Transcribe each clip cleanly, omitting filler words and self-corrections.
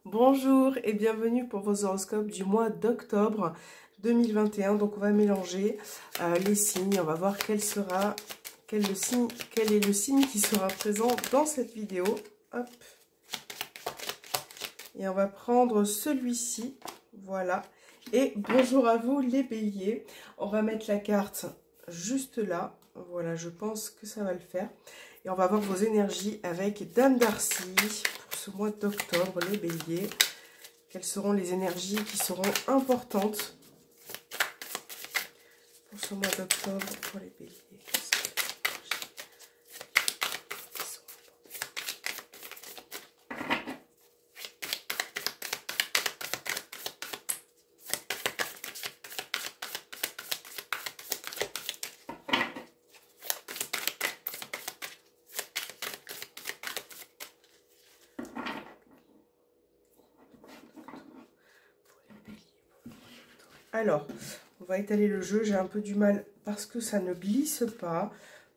Bonjour et bienvenue pour vos horoscopes du mois d'octobre 2021. Donc on va mélanger les signes. On va voir quel est le signe qui sera présent dans cette vidéo. Hop. Et on va prendre celui-ci. Voilà. Et bonjour à vous les béliers. On va mettre la carte juste là. Voilà, je pense que ça va le faire. Et on va voir vos énergies avec Dame Darcy pour ce mois d'octobre, les béliers. Quelles seront les énergies qui seront importantes pour ce mois d'octobre pour les béliers? Alors, on va étaler le jeu. J'ai un peu du mal parce que ça ne glisse pas.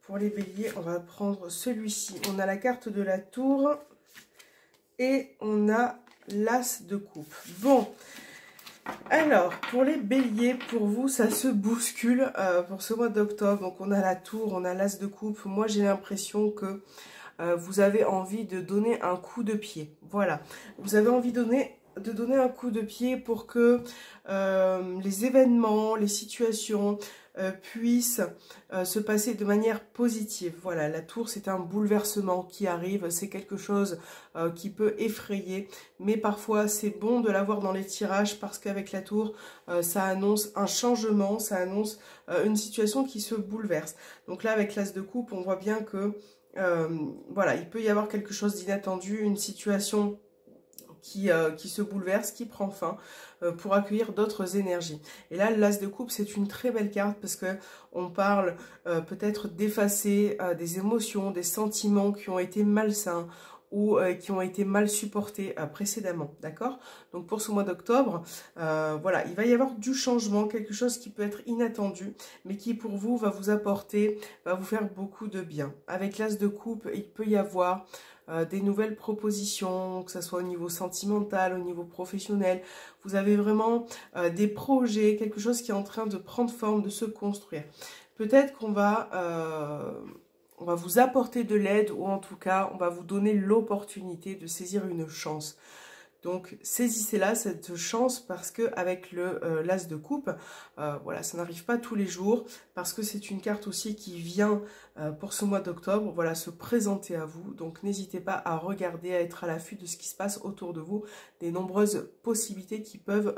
Pour les béliers, on va prendre celui-ci. On a la carte de la tour et on a l'as de coupe. Bon, alors, pour les béliers, pour vous, ça se bouscule pour ce mois d'octobre. Donc, on a la tour, on a l'as de coupe. Moi, j'ai l'impression que vous avez envie de donner un coup de pied. Voilà, vous avez envie de donner un coup de pied pour que les événements, les situations puissent se passer de manière positive. Voilà, la tour, c'est un bouleversement qui arrive, c'est quelque chose qui peut effrayer, mais parfois c'est bon de l'avoir dans les tirages parce qu'avec la tour, ça annonce un changement, ça annonce une situation qui se bouleverse. Donc là, avec l'as de coupe, on voit bien que voilà, il peut y avoir quelque chose d'inattendu, une situation qui se bouleverse, qui prend fin pour accueillir d'autres énergies. Et là, l'as de coupe, c'est une très belle carte parce que on parle peut-être d'effacer des émotions, des sentiments qui ont été malsains ou qui ont été mal supportés précédemment, d'accord? Donc pour ce mois d'octobre, voilà, il va y avoir du changement, quelque chose qui peut être inattendu, mais qui pour vous va vous apporter, va vous faire beaucoup de bien. Avec l'as de coupe, il peut y avoir des nouvelles propositions, que ce soit au niveau sentimental, au niveau professionnel. Vous avez vraiment des projets, quelque chose qui est en train de prendre forme, de se construire. Peut-être qu'on va on va vous apporter de l'aide ou en tout cas, on va vous donner l'opportunité de saisir une chance. Donc, saisissez-la, cette chance, parce que avec l'as de coupe, voilà, ça n'arrive pas tous les jours, parce que c'est une carte aussi qui vient pour ce mois d'octobre, voilà, se présenter à vous. Donc, n'hésitez pas à regarder, à être à l'affût de ce qui se passe autour de vous, des nombreuses possibilités qui peuvent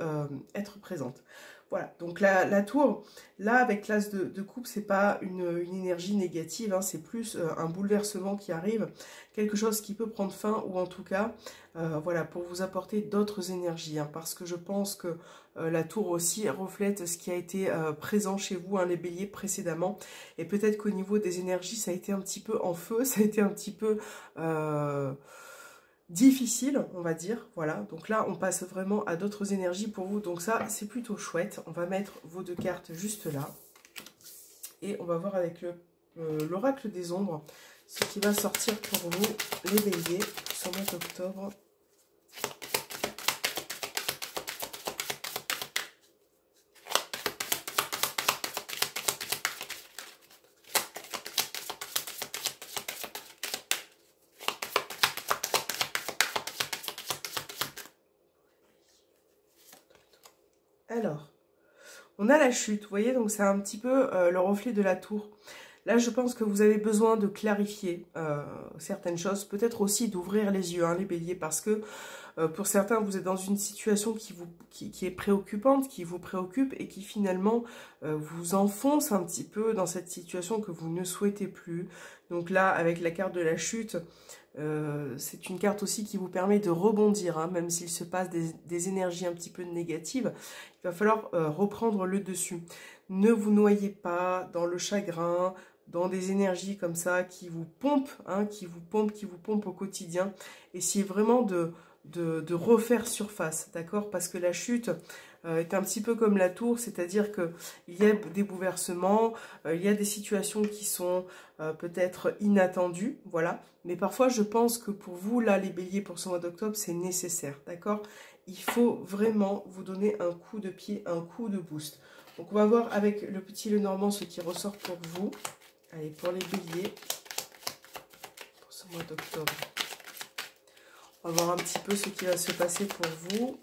être présentes. Voilà, donc la tour, là, avec l'as de coupe, c'est pas une énergie négative, hein, c'est plus un bouleversement qui arrive, quelque chose qui peut prendre fin, ou en tout cas, voilà, pour vous apporter d'autres énergies, hein, parce que je pense que la tour aussi reflète ce qui a été présent chez vous, hein, les béliers précédemment, et peut-être qu'au niveau des énergies, ça a été un petit peu en feu, ça a été un petit peu difficile, on va dire, voilà. Donc là, on passe vraiment à d'autres énergies pour vous, donc ça, c'est plutôt chouette. On va mettre vos deux cartes juste là, et on va voir avec l'oracle des ombres ce qui va sortir pour vous, les béliers, sur le mois d'octobre. Alors, on a la chute, vous voyez, donc c'est un petit peu le reflet de la tour. Là, je pense que vous avez besoin de clarifier certaines choses, peut-être aussi d'ouvrir les yeux, hein, les béliers, parce que pour certains, vous êtes dans une situation qui est préoccupante, qui vous préoccupe et qui finalement vous enfonce un petit peu dans cette situation que vous ne souhaitez plus. Donc là, avec la carte de la chute, c'est une carte aussi qui vous permet de rebondir, hein, même s'il se passe des énergies un petit peu négatives, il va falloir reprendre le dessus. Ne vous noyez pas dans le chagrin, dans des énergies comme ça qui vous pompent, hein, qui vous pompent au quotidien. Essayez vraiment de refaire surface, d'accord? Parce que la chute est un petit peu comme la tour, c'est-à-dire qu'il y a des bouleversements, il y a des situations qui sont peut-être inattendues, voilà. Mais parfois, je pense que pour vous, là, les béliers, pour ce mois d'octobre, c'est nécessaire, d'accord? Il faut vraiment vous donner un coup de pied, un coup de boost. Donc, on va voir avec le petit Lenormand ce qui ressort pour vous. Allez, pour les béliers, pour ce mois d'octobre. On va voir un petit peu ce qui va se passer pour vous.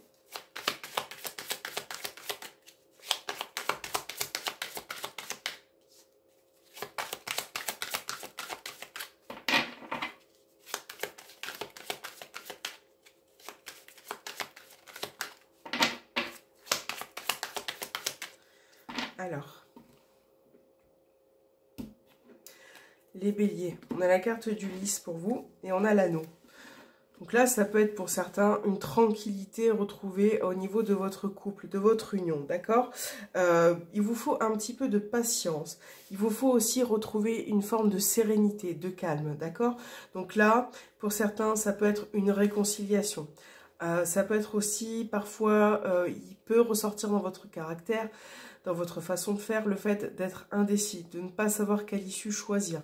Alors, les béliers, on a la carte du lys pour vous et on a l'anneau. Donc là, ça peut être pour certains une tranquillité retrouvée au niveau de votre couple, de votre union, d'accord? Il vous faut un petit peu de patience. Il vous faut aussi retrouver une forme de sérénité, de calme, d'accord? Donc là, pour certains, ça peut être une réconciliation. Ça peut être aussi, parfois, il peut ressortir dans votre caractère, dans votre façon de faire, le fait d'être indécis, de ne pas savoir quelle issue choisir.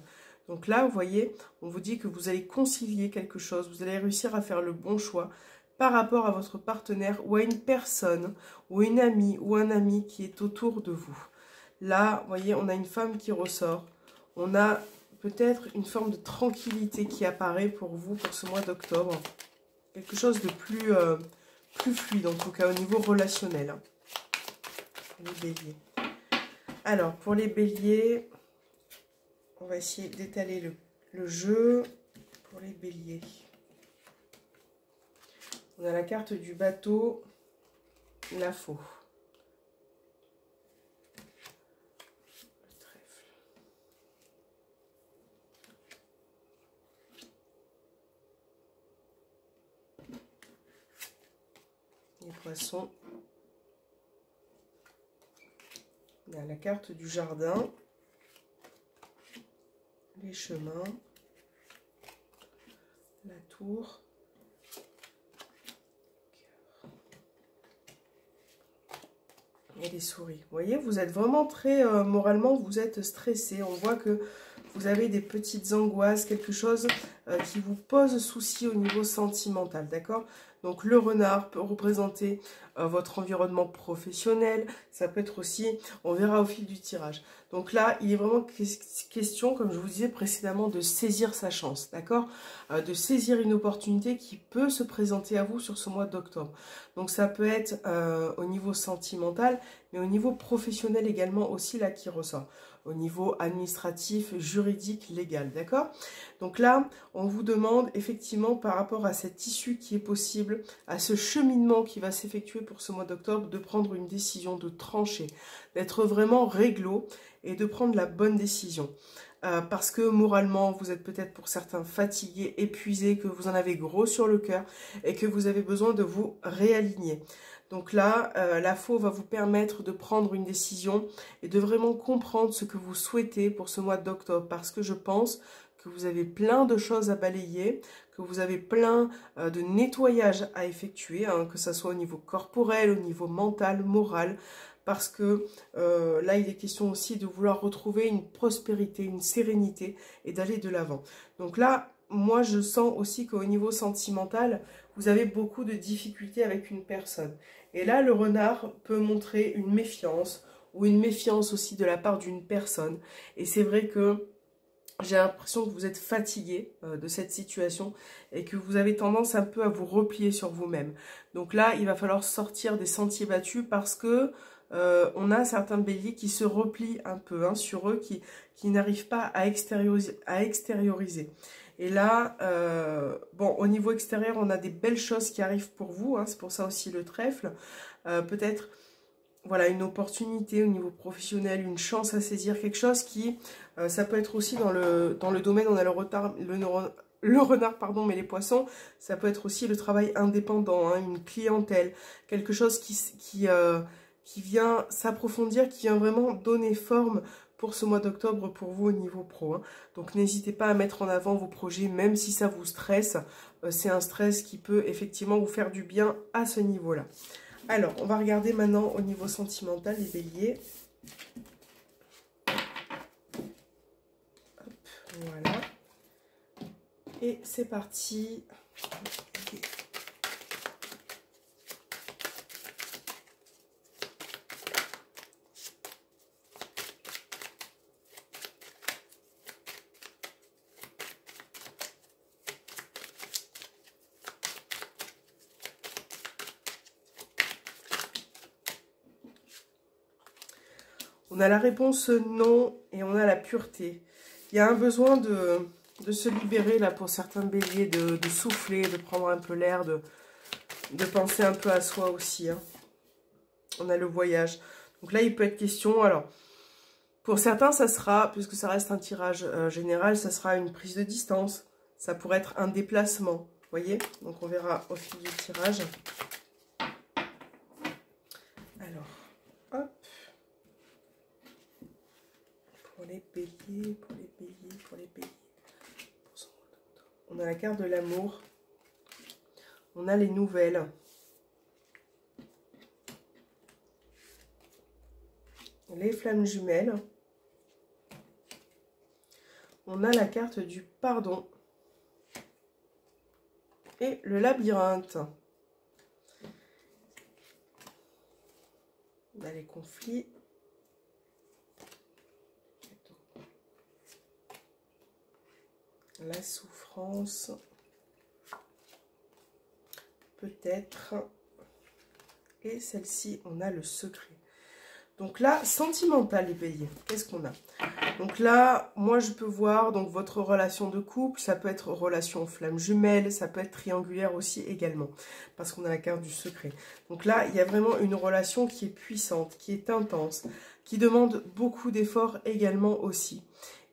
Donc là, vous voyez, on vous dit que vous allez concilier quelque chose, vous allez réussir à faire le bon choix par rapport à votre partenaire ou à une personne ou une amie ou un ami qui est autour de vous. Là, vous voyez, on a une femme qui ressort, on a peut-être une forme de tranquillité qui apparaît pour vous pour ce mois d'octobre. Quelque chose de plus fluide, en tout cas au niveau relationnel. Les béliers. Alors, pour les béliers... On va essayer d'étaler le jeu pour les béliers. On a la carte du bateau, la faux. Le trèfle. Les poissons. On a la carte du jardin. Les chemins, la tour, et les souris. Vous voyez, vous êtes vraiment très, moralement, vous êtes stressé. On voit que vous avez des petites angoisses, quelque chose qui vous pose souci au niveau sentimental, d'accord? Donc le renard peut représenter votre environnement professionnel, ça peut être aussi, on verra au fil du tirage. Donc là, il est vraiment question, comme je vous disais précédemment, de saisir sa chance, d'accord? De saisir une opportunité qui peut se présenter à vous sur ce mois d'octobre. Donc ça peut être au niveau sentimental, mais au niveau professionnel également aussi là qui ressort. Au niveau administratif, juridique, légal, d'accord? Donc là, on vous demande effectivement par rapport à cette issue qui est possible, à ce cheminement qui va s'effectuer pour ce mois d'octobre, de prendre une décision, de trancher, d'être vraiment réglo et de prendre la bonne décision. Parce que moralement, vous êtes peut-être pour certains fatigués, épuisés, que vous en avez gros sur le cœur et que vous avez besoin de vous réaligner. Donc là, la faux va vous permettre de prendre une décision et de vraiment comprendre ce que vous souhaitez pour ce mois d'octobre. Parce que je pense que vous avez plein de choses à balayer, que vous avez plein de nettoyage à effectuer, hein, que ce soit au niveau corporel, au niveau mental, moral. Parce que là, il est question aussi de vouloir retrouver une prospérité, une sérénité et d'aller de l'avant. Donc là, moi, je sens aussi qu'au niveau sentimental, vous avez beaucoup de difficultés avec une personne. Et là, le renard peut montrer une méfiance ou une méfiance aussi de la part d'une personne. Et c'est vrai que j'ai l'impression que vous êtes fatigué de cette situation et que vous avez tendance un peu à vous replier sur vous-même. Donc là, il va falloir sortir des sentiers battus parce que on a certains béliers qui se replient un peu sur eux, qui n'arrivent pas à extérioriser. Et là, bon, au niveau extérieur, on a des belles choses qui arrivent pour vous. Hein, c'est pour ça aussi le trèfle. Peut-être, voilà, une opportunité au niveau professionnel, une chance à saisir, quelque chose qui, ça peut être aussi dans le domaine, on a le renard, pardon, mais les poissons, ça peut être aussi le travail indépendant, hein, une clientèle, quelque chose qui vient s'approfondir, qui vient vraiment donner forme pour ce mois d'octobre pour vous au niveau pro. Hein. Donc n'hésitez pas à mettre en avant vos projets, même si ça vous stresse. C'est un stress qui peut effectivement vous faire du bien à ce niveau-là. Alors, on va regarder maintenant au niveau sentimental, les béliers. Hop, voilà. Et c'est parti. On a la réponse non et on a la pureté. Il y a un besoin de se libérer là pour certains béliers, de souffler, de prendre un peu l'air, de penser un peu à soi aussi. Hein. On a le voyage. Donc là, il peut être question, alors, pour certains, ça sera, puisque ça reste un tirage général, ça sera une prise de distance. Ça pourrait être un déplacement, vous voyez? Donc on verra au fil du tirage. Alors, hop. Pour les béliers, pour les béliers, pour les béliers. On a la carte de l'amour. On a les nouvelles. Les flammes jumelles. On a la carte du pardon. Et le labyrinthe. On a les conflits. La souffrance. Peut-être. Et celle-ci, on a le secret. Donc là, sentimental, les béliers. Qu'est-ce qu'on a? Donc là, moi, je peux voir donc votre relation de couple. Ça peut être relation flamme jumelle. Ça peut être triangulaire aussi également. Parce qu'on a la carte du secret. Donc là, il y a vraiment une relation qui est puissante, qui est intense, qui demande beaucoup d'efforts également aussi.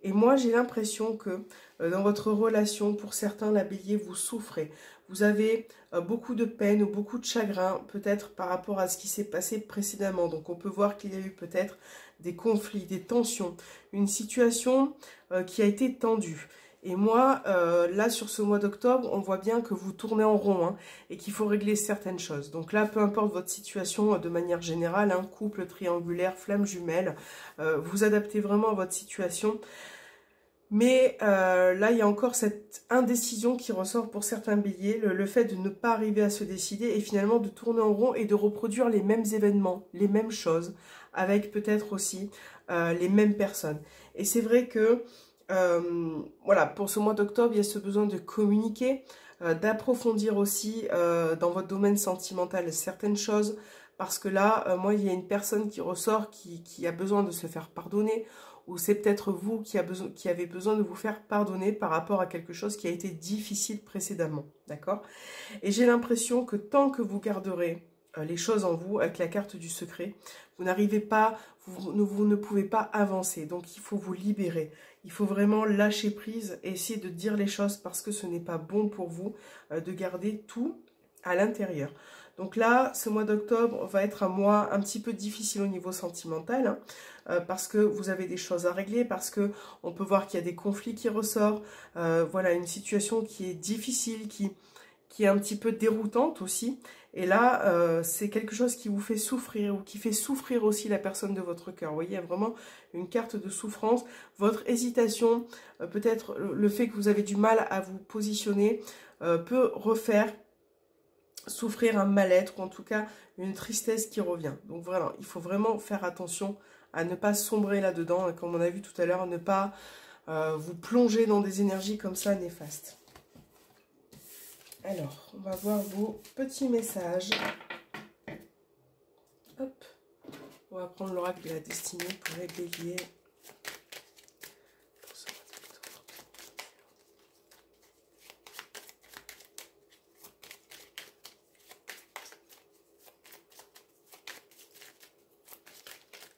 Et moi, j'ai l'impression que dans votre relation, pour certains, la bélier, vous souffrez. Vous avez beaucoup de peine ou beaucoup de chagrin, peut-être par rapport à ce qui s'est passé précédemment. Donc, on peut voir qu'il y a eu peut-être des conflits, des tensions, une situation qui a été tendue. Et moi, là, sur ce mois d'octobre, on voit bien que vous tournez en rond hein, et qu'il faut régler certaines choses. Donc là, peu importe votre situation de manière générale, hein, couple triangulaire, flamme jumelle, vous adaptez vraiment à votre situation. Mais là, il y a encore cette indécision qui ressort pour certains béliers, le fait de ne pas arriver à se décider et finalement de tourner en rond et de reproduire les mêmes événements, les mêmes choses, avec peut-être aussi les mêmes personnes. Et c'est vrai que, voilà, pour ce mois d'octobre, il y a ce besoin de communiquer, d'approfondir aussi dans votre domaine sentimental certaines choses, parce que là, moi, il y a une personne qui ressort qui a besoin de se faire pardonner, ou c'est peut-être vous qui avez besoin de vous faire pardonner par rapport à quelque chose qui a été difficile précédemment, d'accord? Et j'ai l'impression que tant que vous garderez les choses en vous, avec la carte du secret, vous n'arrivez pas, vous ne pouvez pas avancer. Donc il faut vous libérer, il faut vraiment lâcher prise et essayer de dire les choses parce que ce n'est pas bon pour vous de garder tout à l'intérieur. Donc là, ce mois d'octobre va être un mois un petit peu difficile au niveau sentimental, hein, parce que vous avez des choses à régler, parce que on peut voir qu'il y a des conflits qui ressortent, voilà, une situation qui est difficile, qui est un petit peu déroutante aussi. Et là, c'est quelque chose qui vous fait souffrir, ou qui fait souffrir aussi la personne de votre cœur. Vous voyez, il y a vraiment une carte de souffrance. Votre hésitation, peut-être le fait que vous avez du mal à vous positionner, peut refaire souffrir un mal-être ou en tout cas une tristesse qui revient. Donc voilà, il faut vraiment faire attention à ne pas sombrer là-dedans, comme on a vu tout à l'heure, ne pas vous plonger dans des énergies comme ça néfastes. Alors, on va voir vos petits messages. Hop, on va prendre l'oracle de la destinée pour les béliers.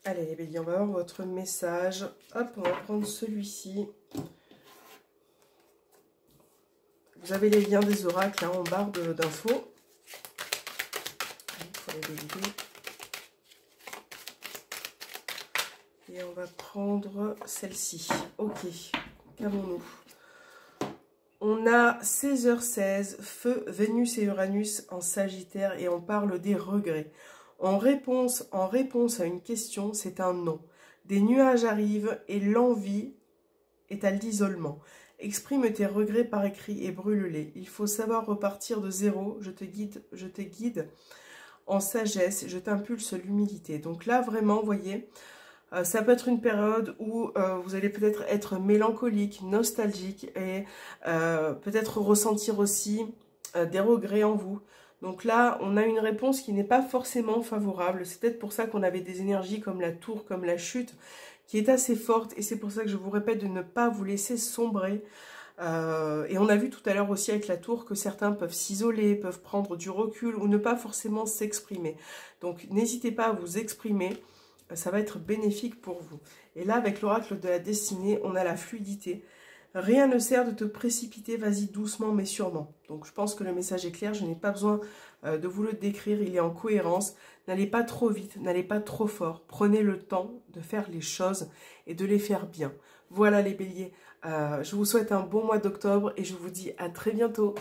Allez les béliers, on va voir votre message. Hop, on va prendre celui-ci. Vous avez les liens des oracles hein, en barre d'infos. Pour les béliers. Et on va prendre celle-ci. Ok, calmons-nous. On a 16h16, feu, Vénus et Uranus en Sagittaire et on parle des regrets. En réponse à une question, c'est un non. Des nuages arrivent et l'envie est à l'isolement. Exprime tes regrets par écrit et brûle-les. Il faut savoir repartir de zéro. Je te guide en sagesse. Je t'impulse l'humilité. Donc là, vraiment, vous voyez, ça peut être une période où vous allez peut-être être mélancolique, nostalgique et peut-être ressentir aussi des regrets en vous. Donc là, on a une réponse qui n'est pas forcément favorable. C'est peut-être pour ça qu'on avait des énergies comme la tour, comme la chute, qui est assez forte. Et c'est pour ça que je vous répète de ne pas vous laisser sombrer. Et on a vu tout à l'heure aussi avec la tour que certains peuvent s'isoler, peuvent prendre du recul ou ne pas forcément s'exprimer. Donc n'hésitez pas à vous exprimer. Ça va être bénéfique pour vous. Et là, avec l'oracle de la destinée, on a la fluidité. Rien ne sert de te précipiter, vas-y doucement mais sûrement. Donc je pense que le message est clair, je n'ai pas besoin de vous le décrire, il est en cohérence. N'allez pas trop vite, n'allez pas trop fort. Prenez le temps de faire les choses et de les faire bien. Voilà les béliers, je vous souhaite un bon mois d'octobre et je vous dis à très bientôt.